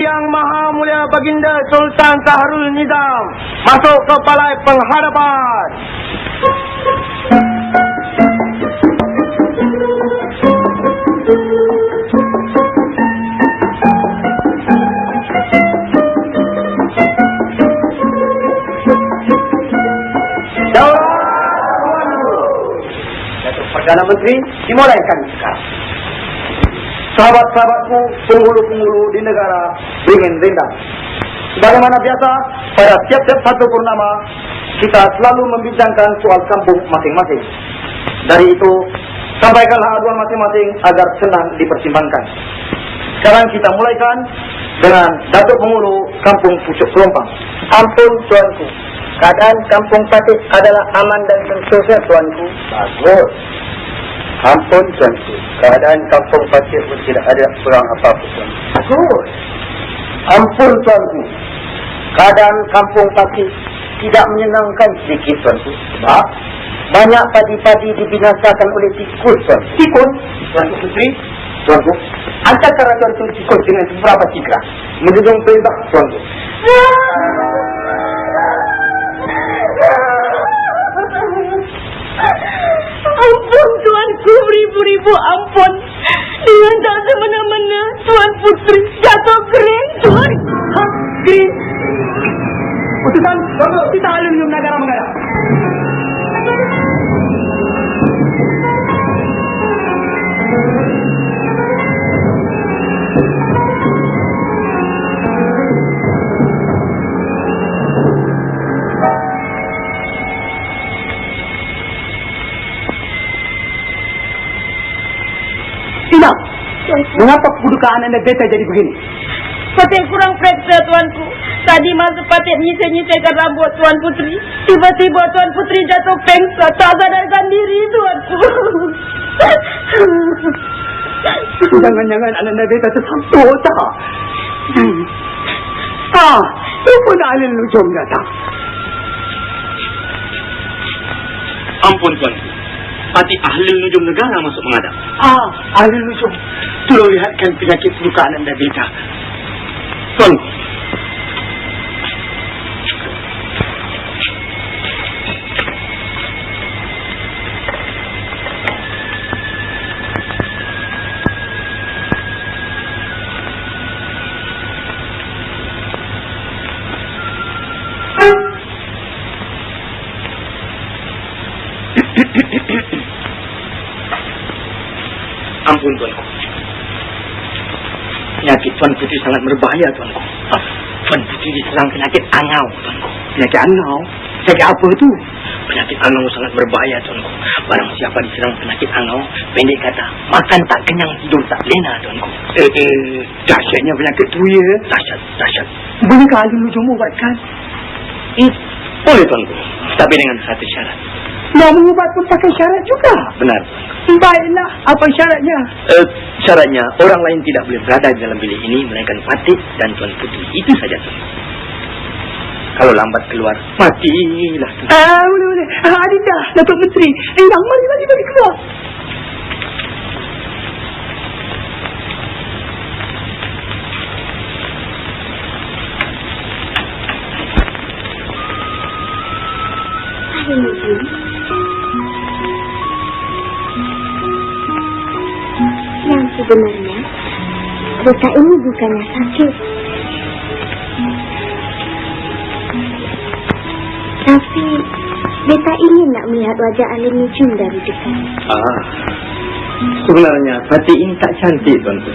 Yang Maha Mulia Baginda Sultan Saharul Nizam masuk ke balai penghadapan. Perdana Menteri dimulaikan sekarang. Sahabat-sahabatku, penghulu-penghulu di negara beringin rindang. Sebagaimana biasa, pada tiap-tiap satu purnama, kita selalu membincangkan soal kampung masing-masing. Dari itu, sampaikanlah aduan masing-masing agar senang dipertimbangkan. Sekarang kita mulaikan dengan Datuk Penghulu Kampung Pucuk Kelompang. Ampun tuanku, keadaan kampung Patik adalah aman dan sentosa tuanku. Bagus. Ampun tuanku, keadaan kampung Patik pun tidak ada kurang apa-apa tuanku. Bagus. Ampun tuanku, keadaan kampung Patik tidak menyenangkan sedikit tuanku. Sebab banyak padi-padi dibinasakan oleh tikus tuanku. Tikus, tuanku Putri. Tuanku, Antara tuanku tikus dengan beberapa tigra. menjunjung perintah tuanku. Ampun tuanku, beribu-ribu ampun. Dengan tak semena-mena Tuan Putri jatuh kering tuan. Hah? Kering? Utusan, kita alun negara-negara. Tidak. Mengapa kedudukan anda beta jadi begini? Patik kurang periksa tuanku. Tadi masa Patik nyisir-nyisirkan rambut Tuan Putri, tiba-tiba Tuan Putri jatuh pengsan, tak sadarkan diri tuanku. Jangan-jangan anda beta tersampul tak? Itu pun alin lujung datang. Ampun tuanku, Patik ahli nujum negara masuk menghadap. Alin lujung. Tolong lihatkan penyakit kedudukan anda beta. Tuanku, ampun tuanku. Penyakit Tuan Putri sangat berbahaya tuanku. Tuan Putri diserang penyakit angau tuanku. Penyakit angau? Penyakit apa tu? Penyakit angau sangat berbahaya tuanku. Barang siapa diserang penyakit angau, pendek kata, makan tak kenyang, tidur tak lena tuanku. Dahsyatnya penyakit tu ya. Dahsyat. Bolehkah alin lujung ubatkan? Boleh tuanku, tapi dengan satu syarat. Nak mengubat pun pakai syarat juga. Benar. Baiklah, apa syaratnya? Syaratnya, orang lain tidak boleh berada di dalam bilik ini, melainkan Patik dan Tuan Putri. Itu saja tuanku. Kalau lambat keluar, matilah tuanku. Boleh. Adinda, Datuk Menteri. Mari keluar. Yang sebenarnya, beta ini bukannya sakit. Tapi, beta ingin nak melihat wajah Alin Nujum dari dekat. Sebenarnya Patik ini tak cantik tuanku.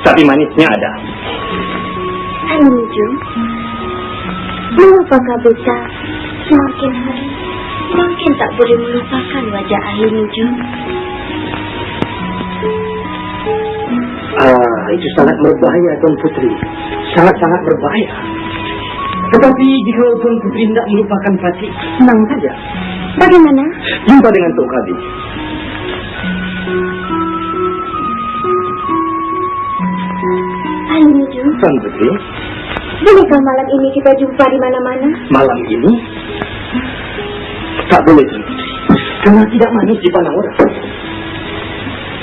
Tapi manisnya ada. Alin Nujum, mengapakah beta semakin hari semakin tak boleh melupakan wajah Alin Nujum? Itu sangat berbahaya Tuan Putri. Sangat-sangat berbahaya. Tetapi jika Tuan Putri tidak melupakan Patik, senang saja. Bagaimana? Jumpa dengan Tok Kadi. Alin Nujum, Tuan Putri, bolehkah malam ini kita jumpa di mana-mana? malam ini tak boleh Tuan Putri, karena tidak manis dipandang orang.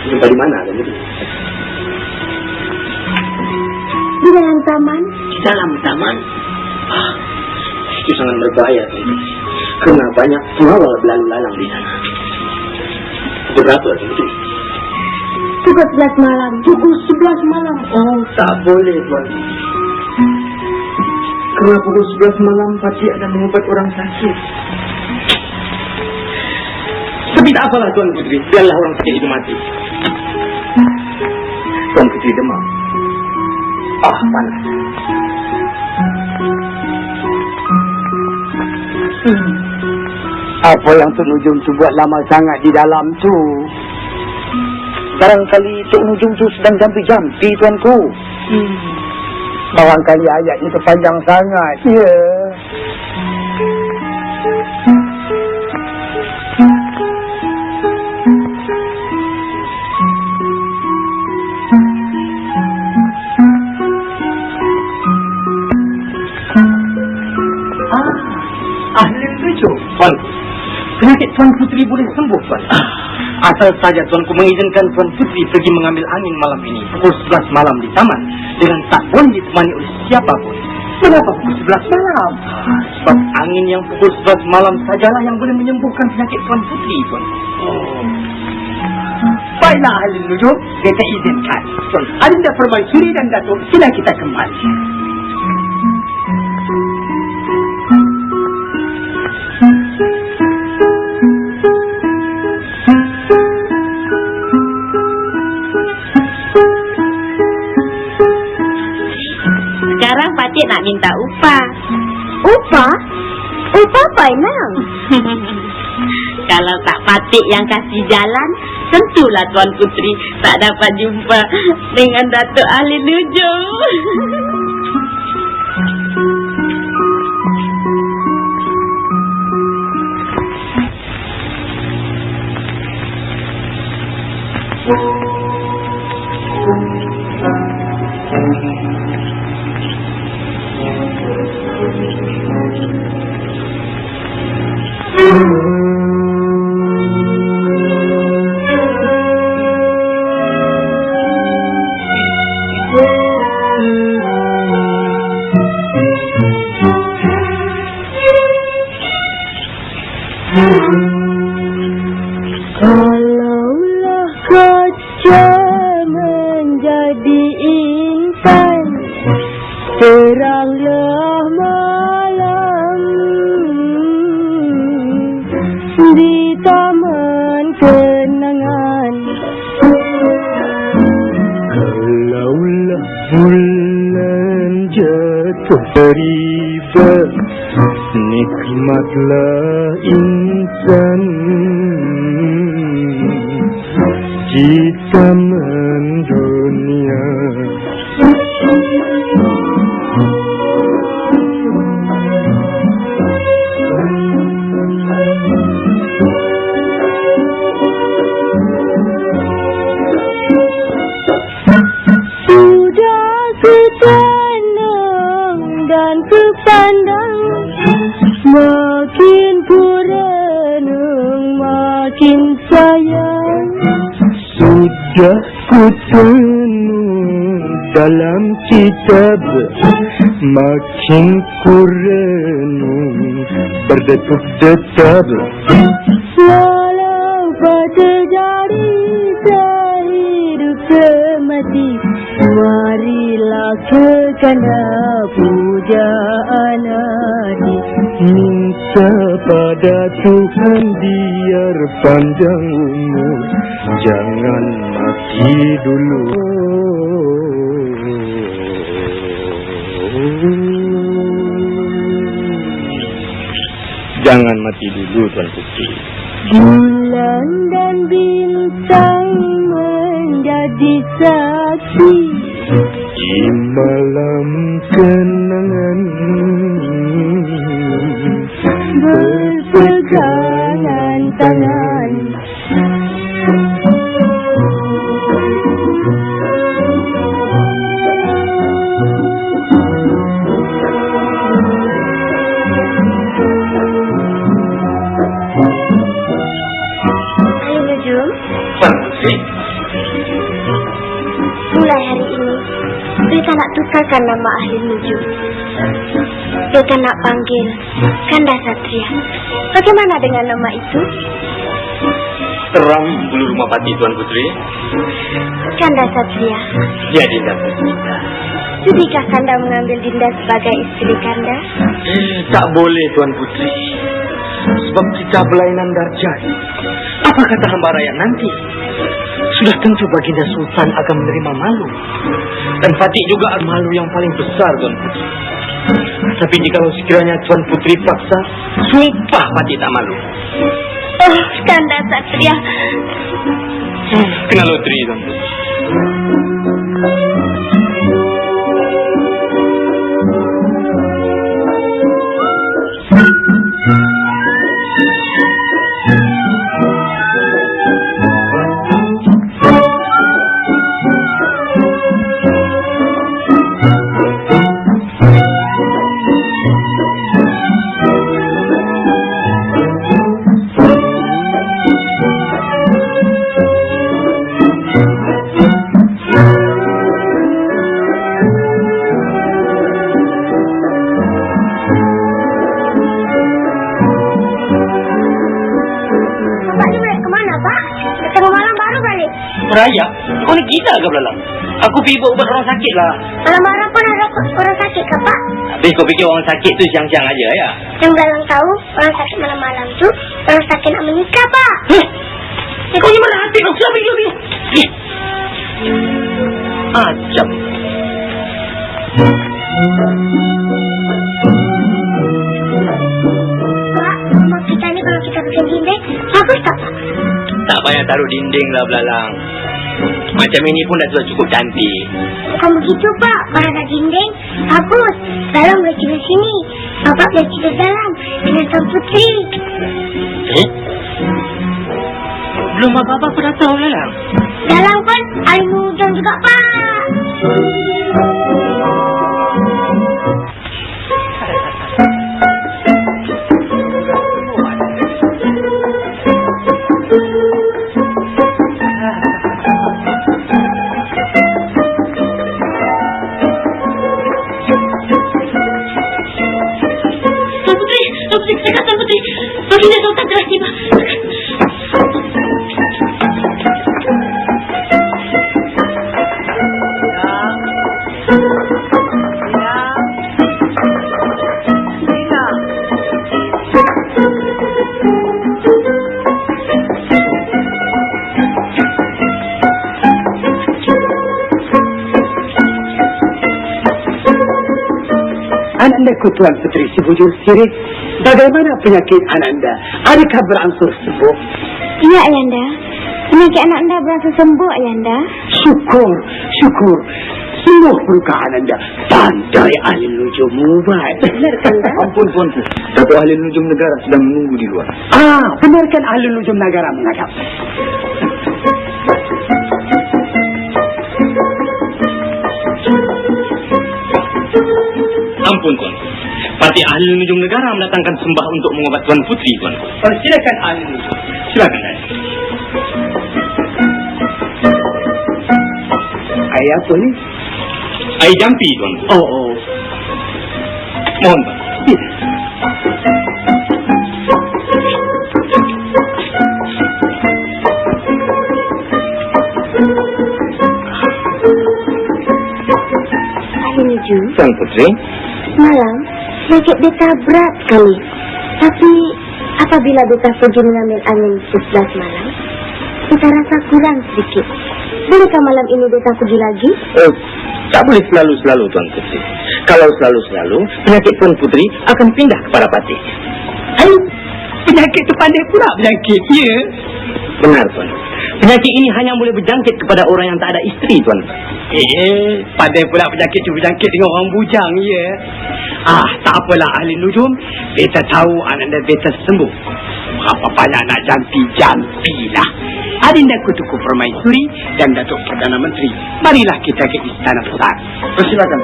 Jumpa di mana Tuan Putri? taman? Di dalam taman? Itu sangat berbahaya, Tuan Putri. Karena banyak pengawal berlalu lalang di sana. Pukul berapa, Tuan Putri? Pukul 11 malam. Pukul 11 malam. Oh, tak boleh, Tuan. Karena pukul 11 malam Pati ada mengobat orang sakit. Tapi tak apalah, Tuan Putri. Biarlah orang sakit itu mati. Tuan Putri demam. Panas. Apa yang Tok Nujum tu buat lama sangat di dalam tu? Barangkali Tok Nujum tu sedang jampi-jampi, tuanku. Barangkali ayatnya terpanjang sangat. Ya. Ahli lucu, Tuan. Penyakit Tuan Putri boleh sembuh, Tuan. Asal saja Tuanku mengizinkan Tuan Putri pergi mengambil angin malam ini pukul 11 malam di taman dengan tak boleh ditemani oleh siapapun. Kenapa pukul 11 malam? Sebab angin yang pukul 11 malam sajalah yang boleh menyembuhkan penyakit Tuan Putri, Tuan. Baiklah, Ahli lucu, kita izinkan. Tuan Adinda Permaisuri dan Datuk, sila kita kembali. Sekarang Pakcik nak minta upah. Upah? Upah apa emang? Kalau tak Pakcik yang kasih jalan, tentulah Tuan Putri tak dapat jumpa dengan Datuk Ahli Nujum. Kalaulah kaca menjadi insan, teranglah malam di taman kenangan. Kalaulah bulan jatuh beriba, nikmatlah insan di taman dunia. Sudah kutenang dan kupandang, makin ku renung makin sayang. Sudah ku tenung dalam kitab, makin ku renung berdetuk-detak. Walau pada jari sehidup semati, marilah kekanda pujaan hati. Minta pada Tuhan biar panjang umur, jangan mati dulu. Jangan mati dulu, Tuan Putri. Bulan dan bintang menjadi saksi Di malam kenangan berpegangan tangan. Ahli Nujum, Tuan Putri, mulai hari ini berita nak tukarkan nama ahli nujum. Beta nak panggil Kanda Satria. Bagaimana dengan nama itu? Terang bulu rumah pati Tuan Putri. Kanda Satria. Ya, Dinda Puspita. Sudikah Kanda mengambil Dinda sebagai istri Kanda? Tak boleh Tuan Putri. Sebab kita berlainan darjat. Apa kata hamba rakyat nanti? Sudah tentu baginda Sultan akan menerima malu. Dan Fatih juga malu yang paling besar Tuan Putri. Tapi jika sekiranya Tuan Putri paksa, sumpah Fatih tak malu. Oh, Kanda Satria. Kena loteri Tuan Putri. Raya, kau ni gila ke belalang? Aku pergi buat ubat orang sakit lah. Malam-malam pun ada orang sakit ke, Pak? Habis kau fikir orang sakit tu siang-siang aja ya? Yang Belalang tahu, orang sakit malam-malam tu orang sakit nak menikah, Pak. Kau ni mana hati kau? Siapa pergi? Acam. Pak, rumah kita ni kalau kita bikin dinding, bagus tak, Pak? Tak payah taruh dinding lah belalang. Macam ini pun dah cukup cantik. Bukan begitu, Pak. Kalau ada dinding, bagus. Dalam boleh tidur sini. Bapak boleh tidur dalam dengan Tuan Putri. Belum apa-apa aku dah tahu belalang. Dalam pun ahli nujum juga, Pak. Baginda Sultan telah tiba. Anandaku Tuan Putri si bujur sirik, bagaimana penyakit Ananda? Adakah berangsur sembuh? Iya, Ayanda. Penyakit anak anda berangsur sembuh, Ayanda. Syukur, syukur. Sembuh peluka Ananda. Pandai ahli nujum mubat. Benar, Kanda? Ampun tuanku, Datuk ahli nujum negara sedang menunggu di luar. Benarkan ahli nujum negara menghadap. Ampun tuanku, Parti ahli nujum negara mendatangkan sembah untuk mengobat Tuan Putri tuanku. Silakan ahli nujum. Silakan Dad. Air apa ni? Air jampi tuanku. Oh. Mohon tuan. Ahli nujum. Tuan Putri. Malam, sakit beta berat sekali. Tapi, apabila beta pergi mengambil angin 11 malam, beta rasa kurang sedikit. Bolehkah malam ini beta pergi lagi? Tak boleh selalu-selalu Tuan Putri. Kalau selalu-selalu, penyakit Tuan Putri akan pindah kepada Patih. Penyakit tu pandai pula penyakit, ya? Benar Tuan. Penyakit ini hanya boleh berjangkit kepada orang yang tak ada isteri Tuan. Pandai pula penyakit tu berjangkit dengan orang bujang, ya? Tak apalah ahli nujum. Beta tahu Ananda beta sembuh. Berapa banyak nak jampi-jampilah. Adinda Kutuku Permaisuri dan Datuk Perdana Menteri. Marilah kita ke Istana Besar. Persilakan.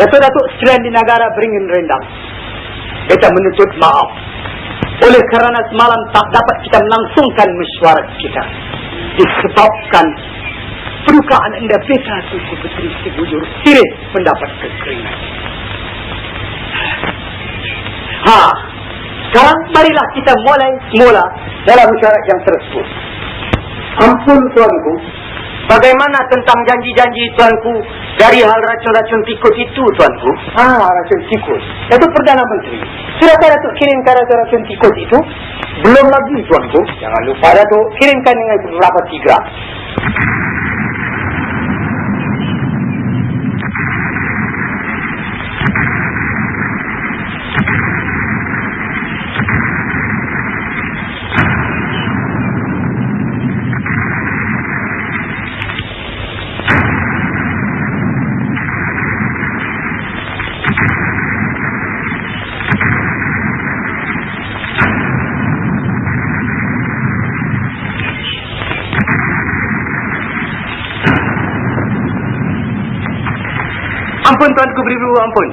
Datuk-datuk sekalian di negara beringin rendang, beta menuntut maaf oleh kerana semalam tak dapat kita melangsungkan mesyuarat kita disebabkan pedukaan anda beta Tunku Putri si bujur sirih mendapat kekeringan. Sekarang marilah kita mula dalam mesyuarat yang tersebut. Ampun tuanku, bagaimana tentang janji-janji tuanku dari hal racun-racun tikus itu tuanku? Racun tikus. Itu Perdana Menteri. Sudahkah Datuk kirimkan racun tikus itu? Belum lagi tuanku. Jangan lupa Datuk kirimkan dengan beberapa tiga. Ampun tuanku beribu, ampun.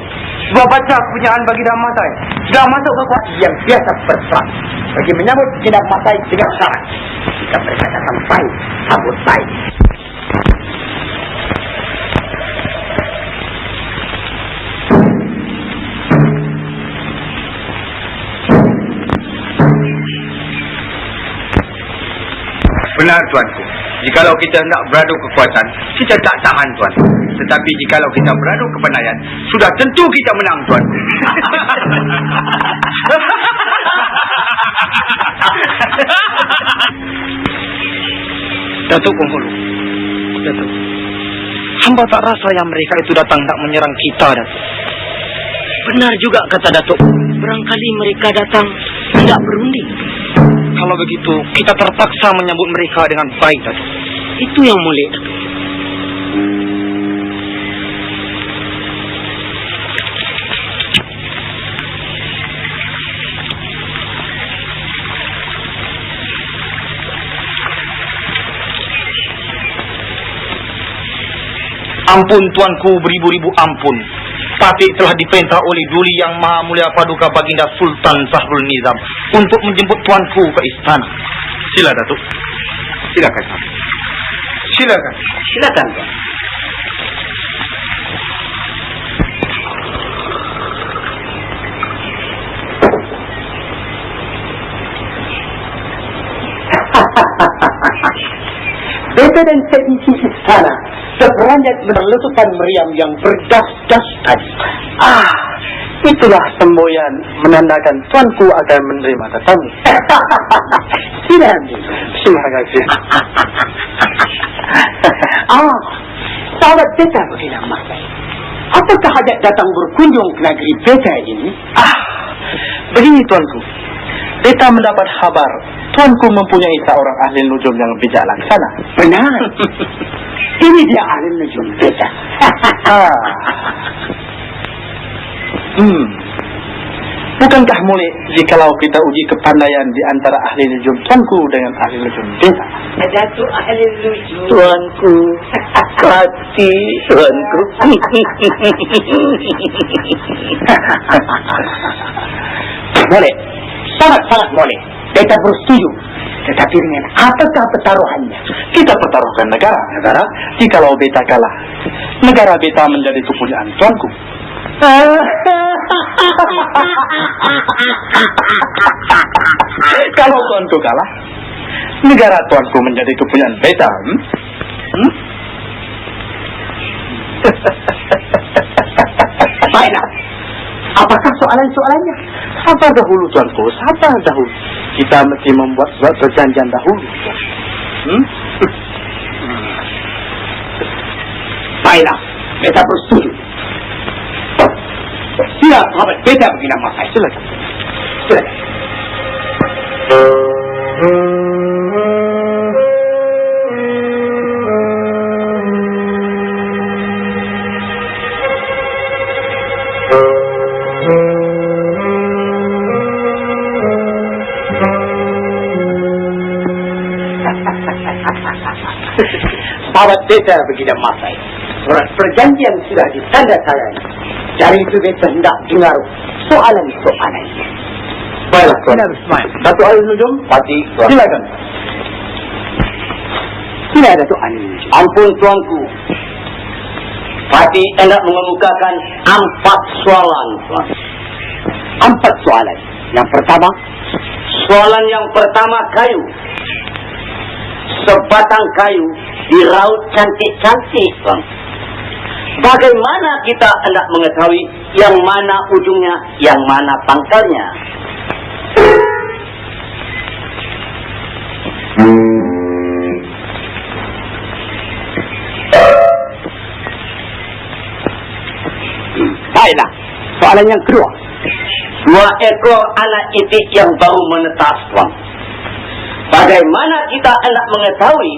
Sebuah baca kepunyaan bagi Dam Masai sudah masuk ke kuasa yang biasa berperang bagi menyambut Dam Masai dengan syarat jika mereka datang baik, sambut baik. Benar tuanku. Jikalau kita nak beradu kekuatan, kita tak tahan tuan. Tetapi jikalau kita beradu kepandaian, sudah tentu kita menang tuanku. Datuk Penghulu, Datuk, hamba tak rasa yang mereka itu datang nak menyerang kita, Datuk. Benar juga kata Datuk, barangkali mereka datang tidak berunding. Kalau begitu, kita terpaksa menyambut mereka dengan baik, Datuk. Itu yang mulia, Datuk. Ampun tuanku, beribu-ribu ampun. Patih telah diperintah oleh Duli Yang Maha Mulia Paduka Baginda Sultan Sahrul Nizam untuk menjemput tuanku ke istana. Sila Datuk. Silakan. Silakan. Silakan tuan. Beta dan seisi istana seberanjat menerletupan meriam yang berdas-das tadi. Itulah semboyan menandakan tuanku akan menerima tetamu. Silakan. Terima kasih. Sahabat beta bagi Dam Masai, apakah hajat datang berkunjung ke negeri beta ini? Begini tuanku, beta mendapat kabar tuanku mempunyai seorang ahli nujum yang bijak laksana. Benar. Ini dia ahli nujum beta. Bukankah boleh jikalau kita uji kepandaian di antara ahli nujum tuanku dengan ahli nujum beta? Datuk ahli nujum. Tuanku, hati tuanku. Boleh. Sangat-sangat boleh. Beta bersetuju. Tetapi dengan apakah pertaruhannya? Kita pertaruhkan negara. Jikalau beta kalah, negara beta menjadi kepunyaan tuanku. Kalau tuanku kalah, negara tuanku menjadi kepunyaan beta. Baiklah. Apakah soalan-soalannya? Sabar dahulu tuanku, sabar dahulu. Kita mesti membuat suatu perjanjian dahulu. Baiklah, beta bersetuju. Sila sahabat beta bagi Dam Masai. Silakan. Sahabat beta bagi Dam Masai, surat perjanjian sudah ditanda tangani. Dari itu kita hendak dengar soalan-soalan. Baiklah, Tuan. Bismillah. Datuk Ali Nujum, Pati, Tuan. silakan. Sila Datuk Ali. Ampun tuanku. Pati hendak mengemukakan 4 soalan, Tuan. 4 soalan. Yang pertama, Soalan yang pertama kayu. Sebatang kayu diraut cantik-cantik, Tuan. Bagaimana kita hendak mengetahui yang mana ujungnya, yang mana pangkalnya? baiklah. Soalan yang kedua. 2 ekor anak itik yang baru menetas, Tuan. Bagaimana kita hendak mengetahui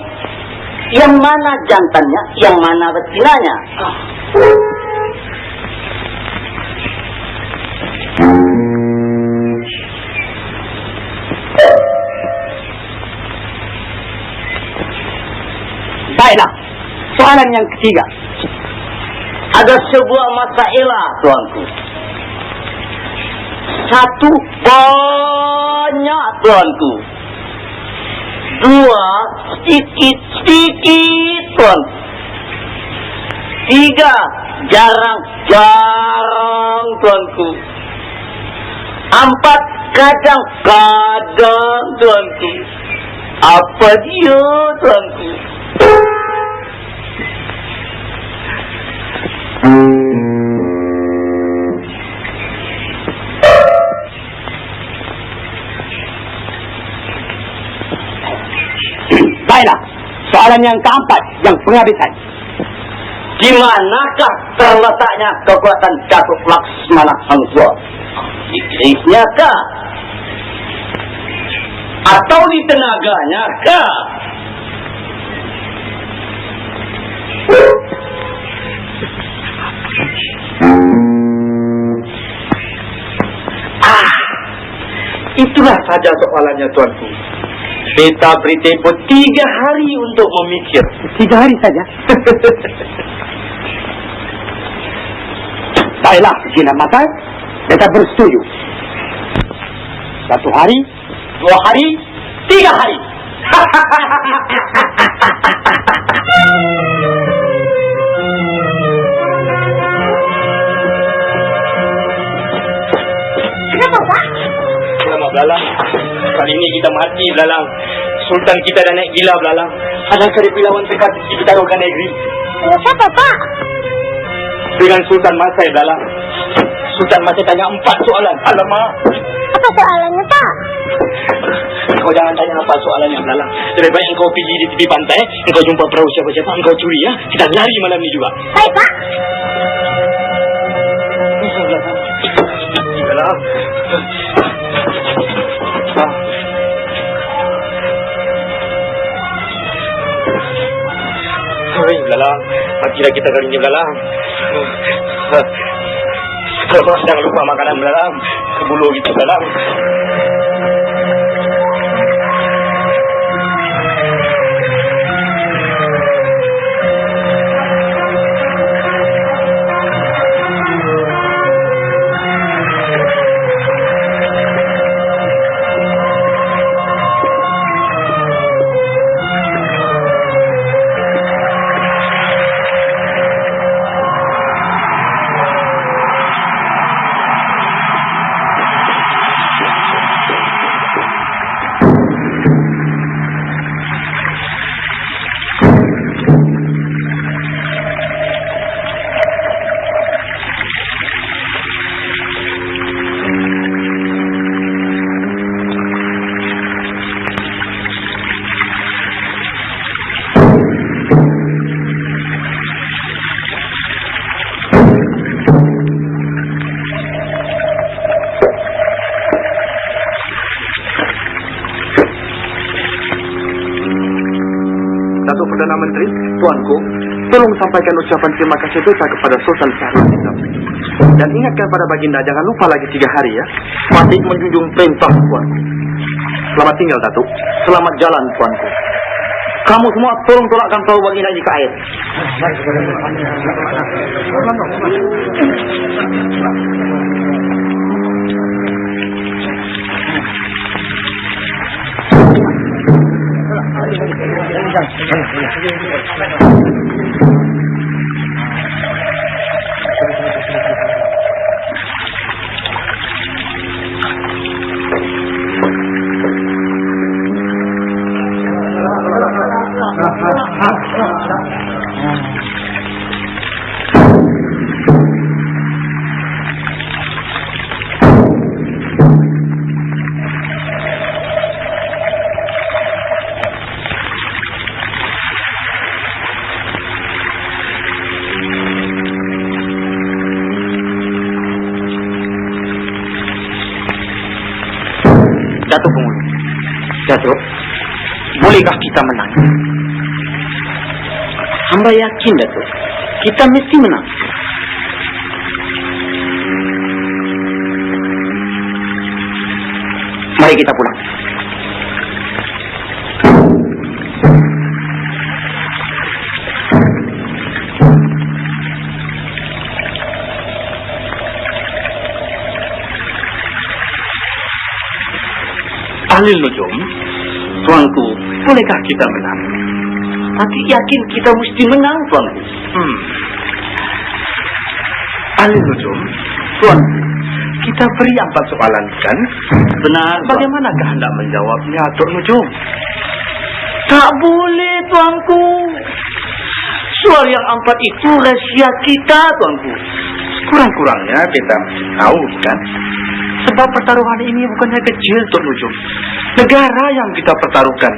yang mana jantannya, yang mana betinanya? Baiklah. Soalan yang ketiga. Ada sebuah masalah, tuanku. Satu banyak, tuanku. 2 sedikit-sedikit, tuan. 3 jarang-jarang, tuanku. 4 kadang-kadang, tuanku. Apa dia, tuanku? Baiklah. Soalan yang keempat, yang penghabisan. Di manakah terletaknya kekuatan Datuk Laksmana Hangzhou? Di kerisnya kah? Atau di tenaganya kah? Itulah saja soalannya, tuanku. Beta beri tempo 3 hari untuk memikir. 3 hari saja. Baiklah, Gina Matai. Beta bersetuju. 1 hari, 2 hari, 3 hari. Kenapa, Pak? Selamat Belalang. Kali ini kita mati, Belalang. Sultan kita dah naik gila, Belalang. Adakah dia lawan dekat di Taruhkan Negeri? Dengan siapa, Pak? Dengan Sultan Masai, Belalang. Sultan Masai tanya 4 soalan. Alamak. Apa soalannya, Pak? Kau jangan tanya apa soalannya, Belalang. Lebih baik engkau pergi di tepi pantai, engkau jumpa perahu siapa-siapa, engkau curi, ya. Kita lari malam ni juga. Baik, Pak. Belalang. Hei, Belalang. Pagilah kita kali ini, Belalang. Jangan lupa makanan, Belalang. Kebulu gitu, Belalang. Datuk Perdana Menteri, Tuanku, tolong sampaikan ucapan terima kasih beta kepada Sultan Syahrul Nizam. Dan ingatkan pada baginda, jangan lupa lagi 3 hari, ya. Mati menjunjung perintah, Tuanku. Selamat tinggal, Datuk. Selamat jalan, Tuanku. Kamu semua tolong tolakkan perahu baginda ini ke air. Datuk Pengulu, Datuk, bolehkah kita menang? Hamba yakin, Datuk. Kita mesti menang. Mari kita pulang. Ahli Nujum, tuanku, bolehkah kita menang? Tapi yakin kita mesti menang, tuanku. Ahli Nujum, tuanku, kita beri 4 soalan, kan? Benar, Bagaimanakah hendak menjawabnya, Tok Nujum? tak boleh, tuanku. Soal yang 4 itu rahasia kita, tuanku. Kurang-kurangnya kita mesti tahu, kan? Sebab pertaruhan ini bukannya kecil, Tok Nujum. Negara yang kita pertaruhkan.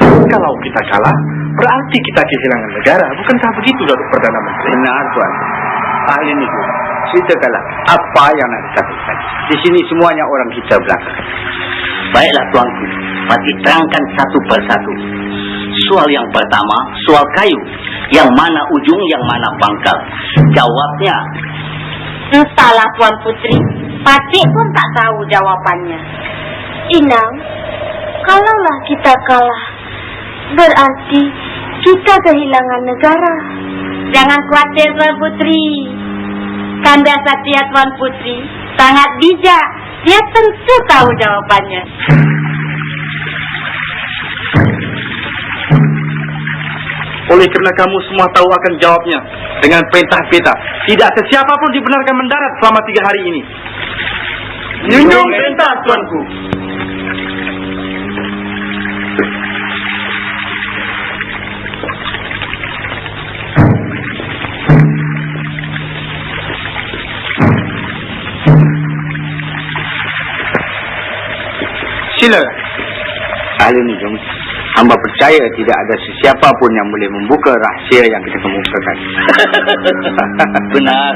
Kalau kita kalah, berarti kita kehilangan negara. Bukankah begitu, Datuk Perdana Menteri? Benar, Tuan. Ahli Nujum, ceritakanlah apa yang nak ditakutkan. Di sini semuanya orang kita belakang. Baiklah, tuanku. Pati terangkan satu persatu. Soal yang pertama, soal kayu. Yang mana ujung, yang mana pangkal. Jawabnya. Entahlah, Tuan Putri. Pakcik pun tak tahu jawabannya. Inang, kalaulah kita kalah, berarti kita kehilangan negara. Jangan khawatir, Tuan Putri. Kanda Satria Tuan Putri sangat bijak. Dia tentu tahu jawabannya. Oleh kerana kamu semua tahu akan jawabnya, dengan perintah peta, tidak sesiapa pun dibenarkan mendarat selama 3 hari ini. Junjung perintah, tuanku. Sila. Ahli Nujum, hamba percaya tidak ada sesiapa pun yang boleh membuka rahsia yang kita kemukakan. Benar.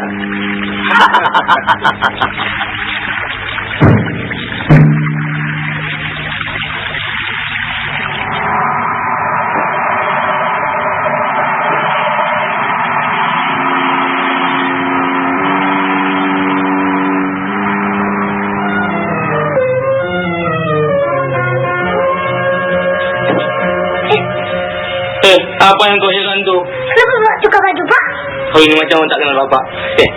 Apa yang kau heran tu? Kenapa bawa tukar baju, Pak? Kau ini macam orang tak kenal bapak.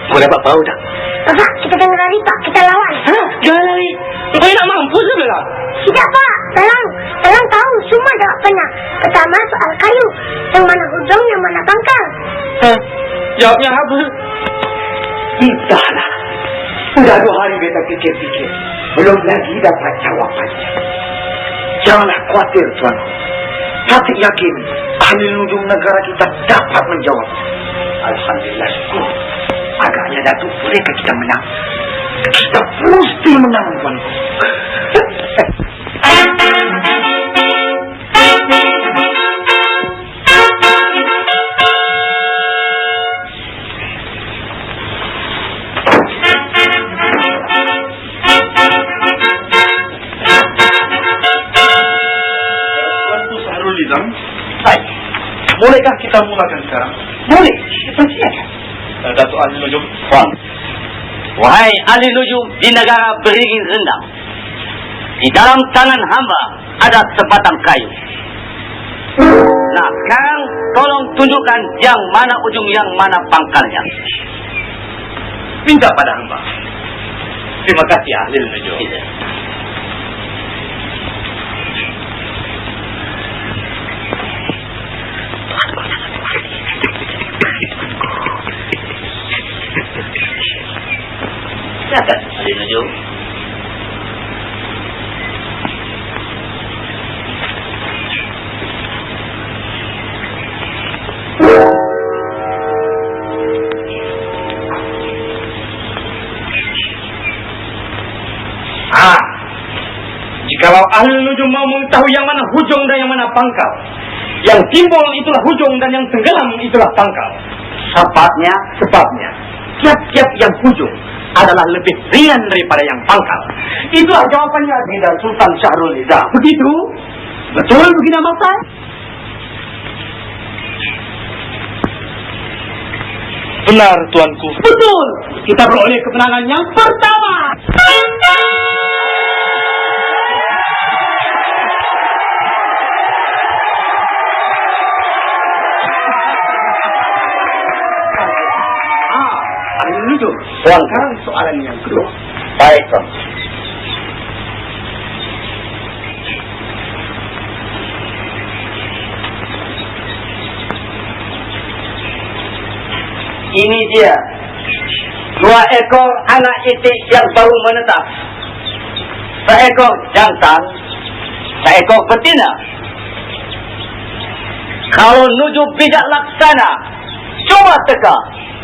Kau dapat tahu tak? Bapak, kita jangan lari, Pak. Kita lawan. Jangan lari. Kau nak mampu sebelah. Tidak, Pak. Telang tahu semua jawabannya. Pertama soal kayu. Yang mana ujung, yang mana pangkal. Jawabnya apa? Entahlah. Sudah 2 hari beta fikir-fikir. Belum lagi dapat jawabannya. Janganlah khawatir, tuanku. Hati yakin ahli nujum negara kita dapat menjawab. Alhamdulillah, syukur. Agaknya Datuk, bolehkah kita menang? Kita mesti menang, tuanku. Baik. Bolehkah kita mulakan sekarang? Boleh, persiakan. Datuk Ahli Nujum. Wahai ahli nujum di negara beringin rendang, di dalam tangan hamba ada sebatang kayu. Nah, sekarang tolong tunjukkan yang mana ujung, yang mana pangkalnya. Minta pada hamba. Terima kasih ahli nujum. Iya. Silakan ahli nujum. Jikalau ahli nujum mau mengetahui yang mana hujung dan yang mana pangkal, yang timbul itulah hujung dan yang tenggelam itulah pangkal. Sepatnya, tiap-tiap yang hujung adalah lebih ringan daripada yang pangkal. Itulah jawabannya dari Sultan Syahrul Nizam. Begitu? Betul begini Masai? Benar tuanku. Betul. Kita beroleh kemenangan yang pertama. Sekarang soalan yang kedua. Baik, Tuan. Ini dia 2 ekor anak itik yang baru menetas. Seekor jantan, seekor betina. Kalau nujum bijak laksana, coba teka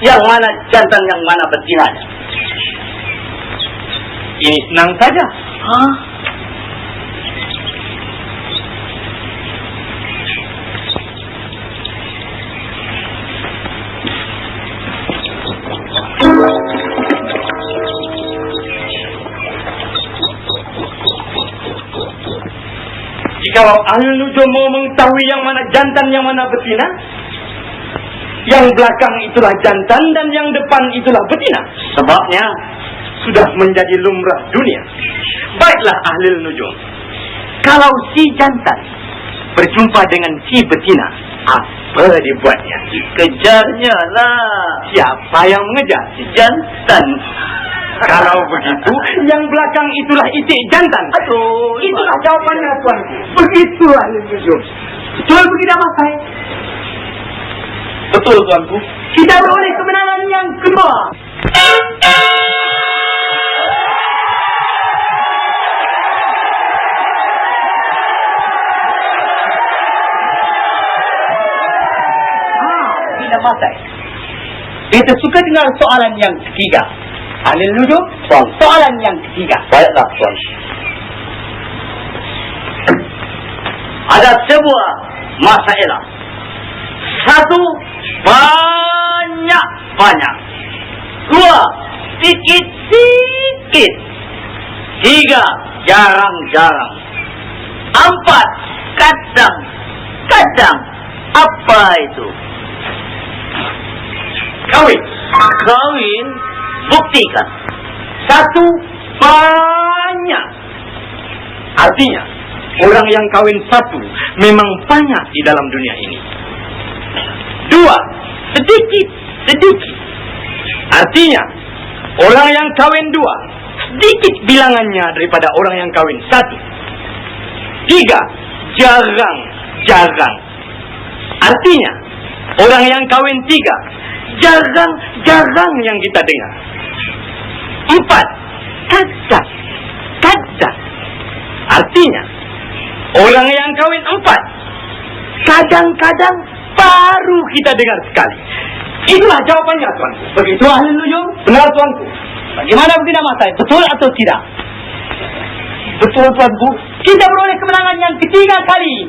yang mana jantan, yang mana betinanya. Ini senang saja. Jikalau ahli nujum mau mengetahui yang mana jantan, yang mana betina, yang belakang itulah jantan dan yang depan itulah betina. Sebabnya sudah menjadi lumrah dunia. Baiklah ahli nujum, kalau si jantan berjumpa dengan si betina, apa dibuatnya? dikejarnya lah. Siapa yang mengejar? Si jantan. Kalau begitu, yang belakang itulah itik jantan. Aduh, itulah jawabannya tuan. Begitu ahli nujum. Betul begitu Masai? Betul tuanku. Kita beroleh kemenangan yang kedua. Tidak Masai. Kita suka dengar soalan yang ketiga. Ahli nujum, soalan yang ketiga. Baiklah tuan. Ada sebuah masalah. Satu, banyak-banyak. 2, sikit-sikit. 3, jarang-jarang. 4, kadang-kadang. Apa itu? Kawin. Kawin, buktikan. 1, banyak. Artinya, orang yang kawin 1 memang banyak di dalam dunia ini. 2, sedikit. Artinya, orang yang kawin 2 sedikit bilangannya daripada orang yang kawin 1. 3, jarang. Artinya, orang yang kawin 3 jarang yang kita dengar. 4, kadang. Artinya, orang yang kawin 4 kadang-kadang baru kita dengar sekali. Itulah jawabannya tuanku. Begitu ahli nujum? Benar tuanku. Bagaimana begitu Masai? Betul atau tidak? Betul tuanku. Kita beroleh kemenangan yang ketiga kali.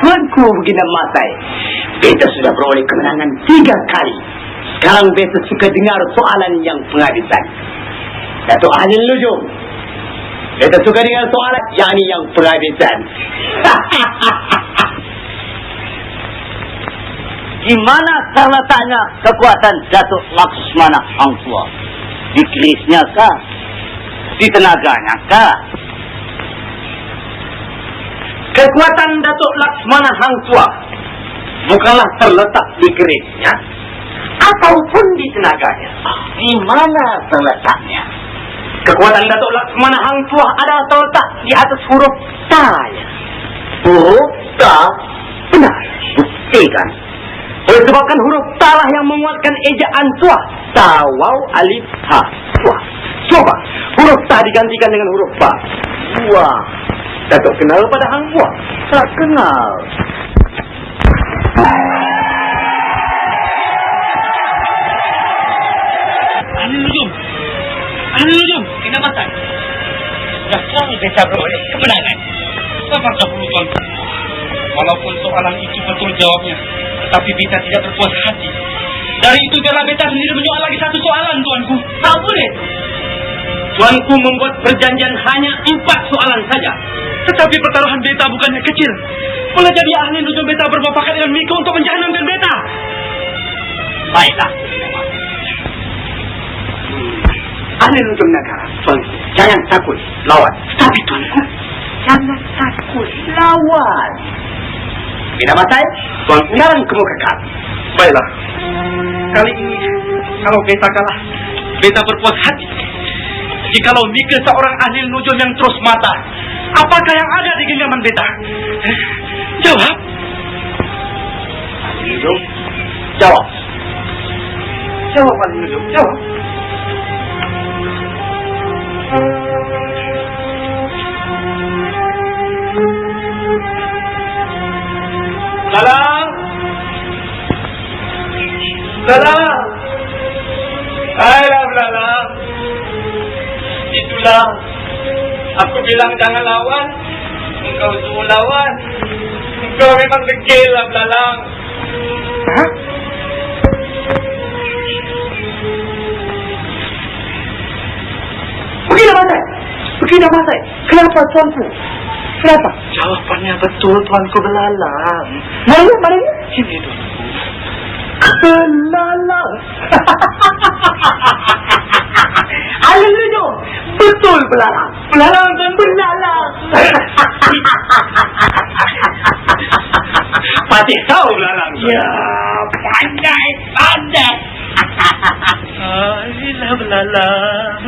Tuanku begini Masai, beta sudah beroleh kemenangan 3 kali. Sekarang beta suka dengar soalan yang penghabisan. Satu ahli nujum, beta suka dengar soalan yakni yang penghabisan. di mana terletaknya kekuatan Datuk Laksmana Hang Tuah? Di kerisnya kah? Di tenaganya kah? Kekuatan Datuk Laksmana Hang Tuah bukanlah terletak di kerisnya ataupun di tenaganya. Di mana terletaknya? Kekuatan Datuk Laksmana Hang Tuah adalah terletak di atas huruf Ta-nya. Huruf Ta? Benar. Buktikan. Disebabkan huruf Ta lah yang menguatkan ejaan Tuah. Ta, waw, alif, ha. Tuah. Coba huruf Ta digantikan dengan huruf Fa. Wah, Datuk kenal pada Hang Tuah? Tak kenal. Anu Nujum, kenapa tak? Sudah selalu beta beroleh kemenangan. Sabar dahulu tuanku. Walaupun soalan itu betul jawabnya, tetapi beta tidak berpuas hati. Dari itu karena beta sendiri menyoal lagi satu soalan tuanku. Tak boleh. Tuanku membuat perjanjian hanya 4 soalan saja. Tetapi pertaruhan beta bukannya kecil. Boleh jadi ahli Nujum beta berpapakan dengan Miko untuk menjahanamkan beta. Baiklah. Ahli Nujum negara, tuanku, jangan takut lawan. Tapi tuanku, jangan takut lawan. Bina Masai, tuanku jangan kemukakan. Baiklah. Kali ini, kalau beta kalah, beta berpuas hati. Jikalau Mika seorang ahli Nujum yang terus mata, apakah yang ada di genggaman beta? Jawab. Ahli Nujum, jawab. Jawab, Ahli Nujum, jawab. Belalang. Belalang. Ayolah belalang. Itulah. Aku bilang jangan lawan. Engkau suruh lawan. Engkau memang degil lah belalang. Hah? Begini Masai. Kenapa tuanku? Kenapa? Jawabannya betul tuanku belalang. Mana? Sini tuanku. Belalang. Ahli Nujum, betul belalang. Belalang dan belalang. Pasti tahu belalang. Ya, pandai. Inilah belalang.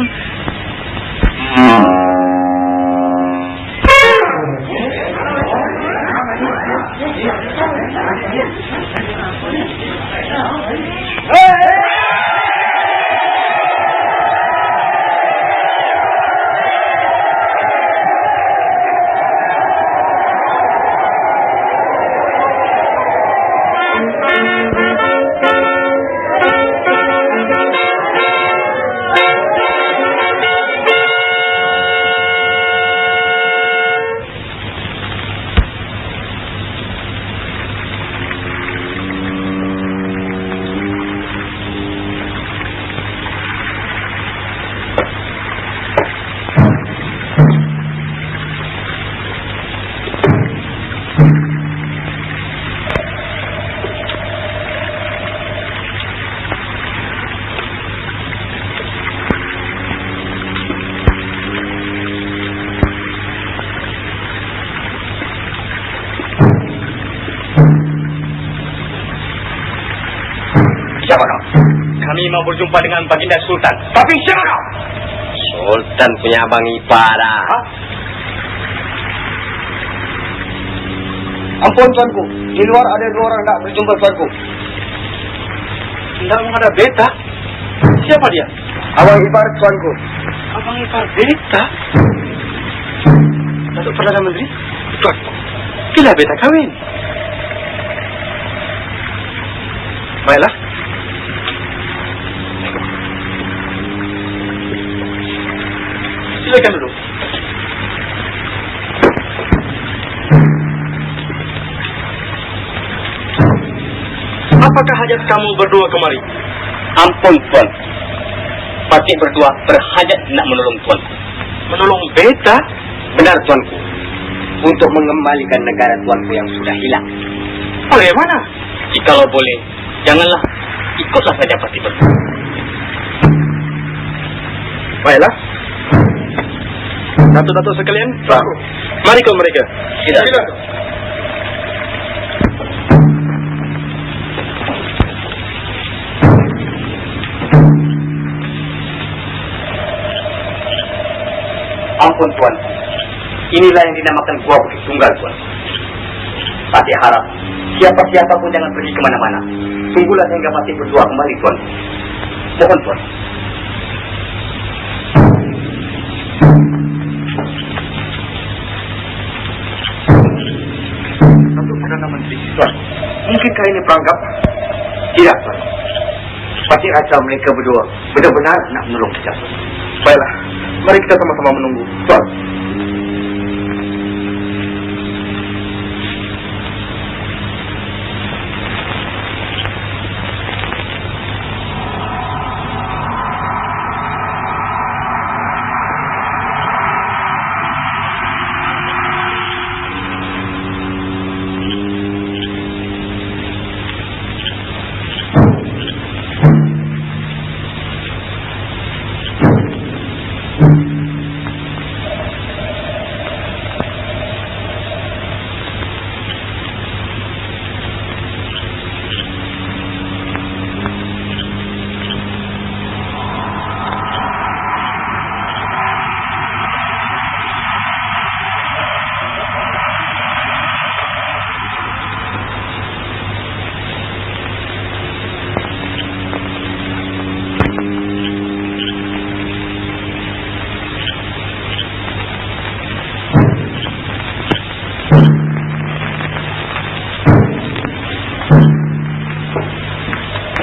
Siapa kau? Kami mau berjumpa dengan Baginda Sultan. Tapi siapa kau? Sultan punya abang ipar dah. Hah? Ampun tuanku, di luar ada 2 orang nak berjumpa tuanku. Tidak ada beta. Siapa dia? Abang ipar tuanku. Abang ipar beta. Datuk Perdana Menteri. Tuanku. Bila beta kawin. Baiklah. Silakan duduk. Apakah hajat kamu berdua kemari? Ampun tuan. Patik berdua berhajat nak menolong tuan. Menolong beta? Benar tuanku. Untuk mengembalikan negara tuanku yang sudah hilang. Bagaimana? Jikalau boleh, janganlah ikutlah saja pasti berdua. Baiklah. Datuk-datuk sekalian, mari ke mereka. Silakan. Ampun Tuan, inilah yang dinamakan Gua Bukit Tunggal Tuan. Patih harap siapa-siapa pun jangan pergi kemana-mana. Tunggulah hingga Patih berdua kembali Tuan. Mohon Tuan. Datuk Perdana Menteri, Tuan, mungkinkah ini perangkap? Tidak Tuan. Patih rasa mereka berdua benar-benar nak menolong kita. Baiklah, mari kita sama-sama menunggu. Tuan.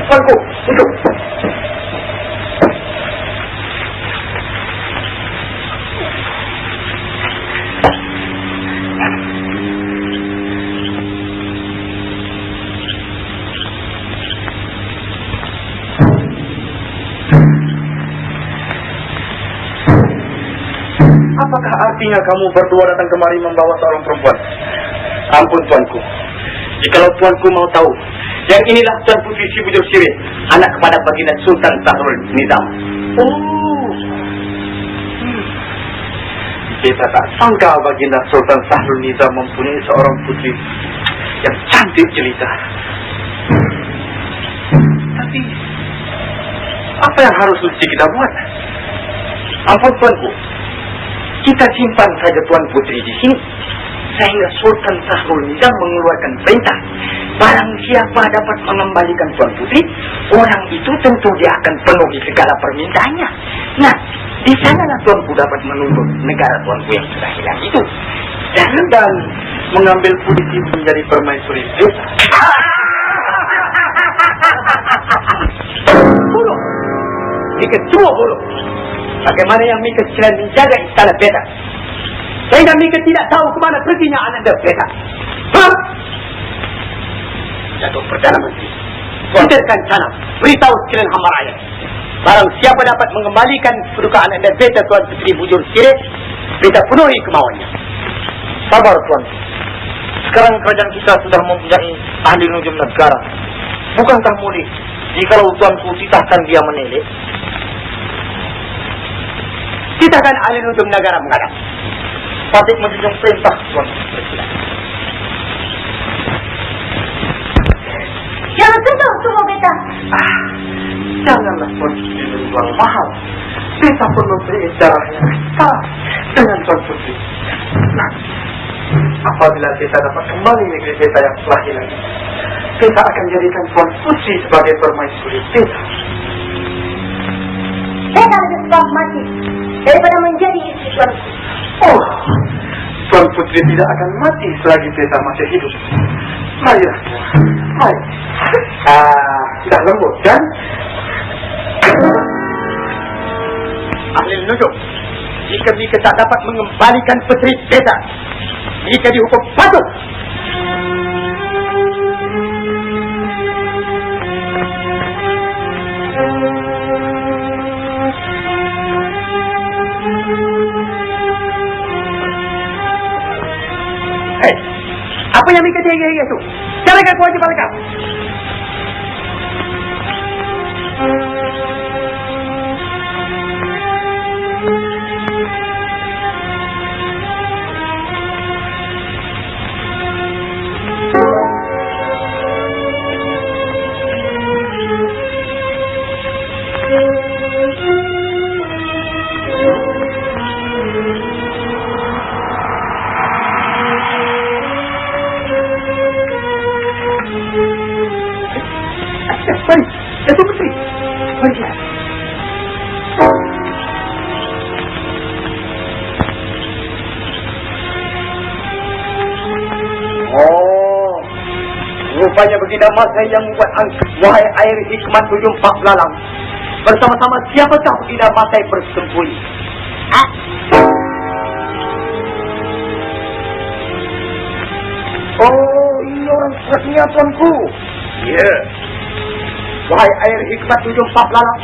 Tuanku, duduk. Apakah artinya kamu berdua datang kemari membawa seorang perempuan? Ampun Tuanku. Jikalau Tuanku mau tahu, yang inilah Tuan Putri Si Bujur Sirih, anak kepada Baginda Sultan Sahrul Nizam. Kita tak sangka Baginda Sultan Sahrul Nizam mempunyai seorang putri yang cantik jelita. Tapi apa yang harus kita buat? Ampun Tuanku, kita simpan saja Tuan Putri di sini sehingga Sultan Sahrul Nizam mengeluarkan perintah. Barang siapa dapat mengembalikan Tuan Putri, orang itu tentu dia akan penuhi segala permintaannya. Nah, di sanalah Tuanku dapat menuntut negara Tuanku yang sudah hilang itu. Dan mengambil Putri menjadi permaisuri desa. Buruk. Mika semua buruk. Bagaimana yang Mika sekalian menjaga istana beta, sehingga Mika tidak tahu kemana perginya Ananda beta. Datuk Perdana Menteri, putarkan canang, beritahu sekalian hamba rakyat. Barang siapa dapat mengembalikan kedudukan Ananda beta Tuan Putri Bujur Sirih, beta penuhi kemauannya. Sabar Tuan. Sekarang kerajaan kita sudah mempunyai ahli nujum negara. Bukankah mudah jikalau Tuanku titahkan dia menelek? Titahkan ahli nujum negara menghadap. Patih menjunjung perintah Tuan. Jangan sentuh semua beta. Janganlah Tuan Putri menjual mahal. Beta pun memberi darah yang besar dengan Tuan Putri. Nah, apabila beta dapat kembali negeri beta yang telah hilang, beta akan jadikan Tuan Putri sebagai permaisuri beta. Beta lebih suka mati daripada menjadi istri tuanku. Oh, Tuan Putri tidak akan mati selagi beta masih hidup. Marilah, mari. Sudah lembut kan? Ahli nujum, jika Mika tak dapat mengembalikan putri beta, Mika dihukum patut. Hei, apa yang Mika tega itu? Carikan kewajiban kau. Rupanya Baginda Masai yang membuat wahai air hikmat ujung Pak Belalang. Bersama-sama siapakah Baginda Masai bersembunyi? Oh, ini orang suratnya tuanku. Ya. Wahai air hikmat ujung Pak Belalang,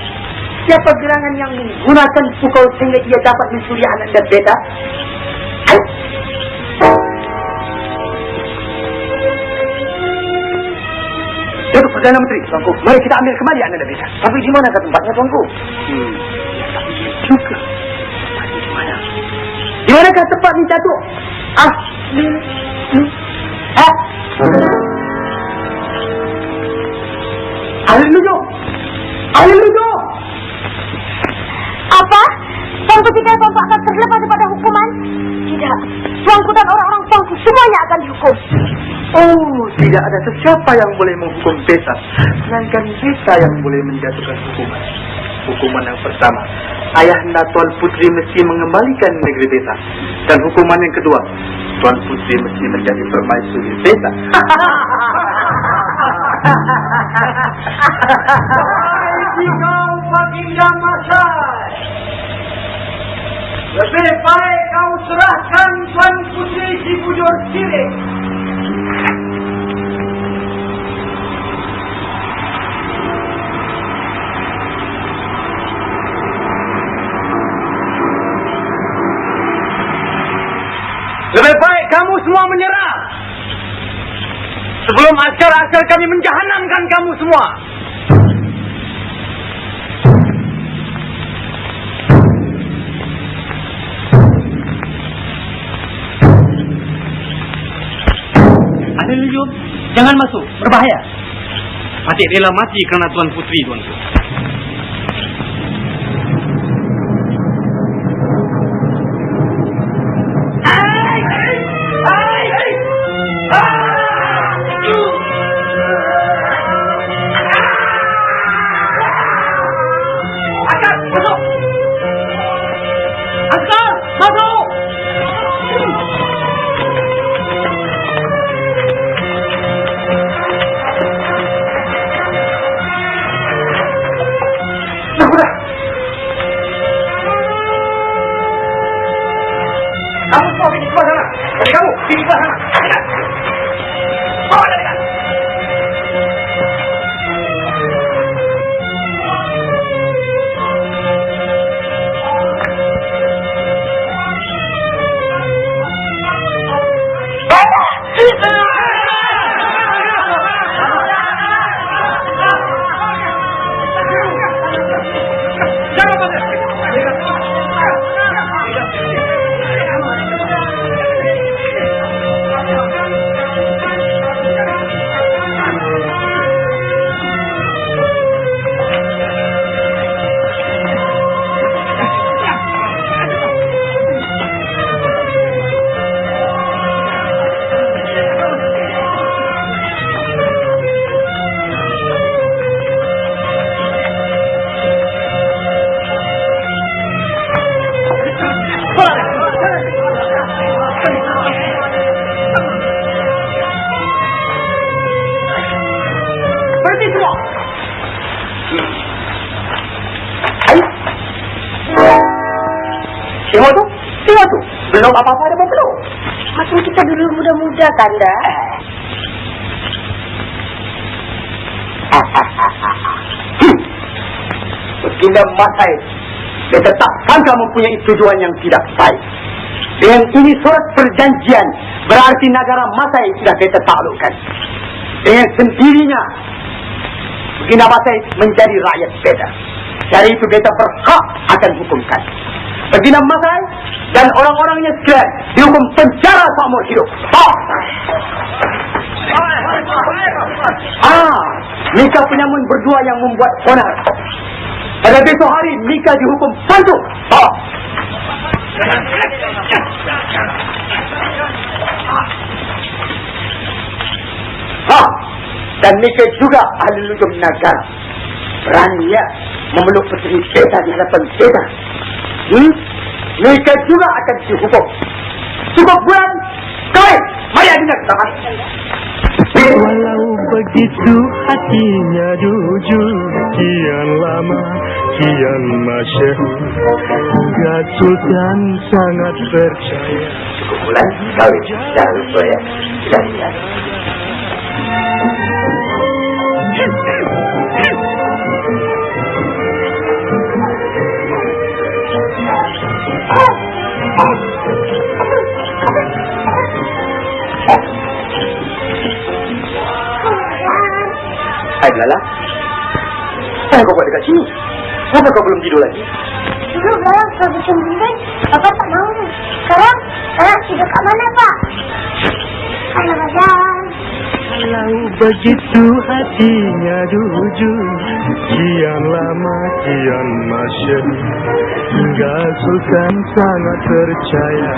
siapa gerangan yang menggunakan pukul sehingga ia dapat mencuri anak dan beta? Datuk Perdana Menteri, tuanku, mari kita ambil kembali anak dan beta. Tapi di mana tempatnya, tuanku? Juga. Di mana? Di manakah tempat ni, Datuk? Alin Lujo! Apa? Tuanku tidak tuanku akan terlepas daripada hukuman? Tidak. Tuanku dan orang-orang tuanku semuanya akan dihukum. Oh, tidak ada sesiapa yang boleh menghukum beta, melainkan beta yang boleh menjatuhkan hukuman. Hukuman yang pertama, ayahanda Tuan Putri mesti mengembalikan negeri beta. Dan hukuman yang kedua, Tuan Putri mesti menjadi permaisuri beta. Kau Baginda Masai, lebih baik kau serahkan Tuan Putri si Bujur Sirik. Lebih baik kamu semua menyerah sebelum askar-askar kami menjahanamkan kamu semua. Alin Lujo, jangan masuk, berbahaya. Patih rela mati kerana Tuan Putri, tuanku. Tengok tu, belum apa-apa ada belum. Macam kita dulu muda-muda, Kanda. Baginda Masai, beta tak sangka mempunyai tujuan yang tidak baik. Dengan ini surat perjanjian, berarti negara Masai sudah beta taklukkan. Dengan sendirinya, Baginda Masai menjadi rakyat beta. Dari itu beta berhak akan hukumkan Baginda Masai dan orang-orangnya sekalian dihukum penjara seumur hidup. Mika penyamun berdua yang membuat onar. Pada besok hari Mika dihukum pantuk. Dan Mika juga ahli lujum negara. Berani ya memeluk putri beta di hadapan beta. Mereka juga akan dihukum. Cukup bulan, kawin. Mari adina kita mari. Walau begitu hatinya jujur, kian lama kian masyhur, Gak Sultan sangat percaya. Bulan kawin, jangan lupa ya. Jangan. Hai Lala, apa kau buat dekat sini? Kenapa kau belum tidur lagi? Dulu Belalang sudah bikin bimbing, Bapak tak mau. Sekarang tidur kat mana, Pak? Halo, Badan. Kalau begitu hatinya jujur, kian lama kian masyhur, Gak Sultan sangat percaya.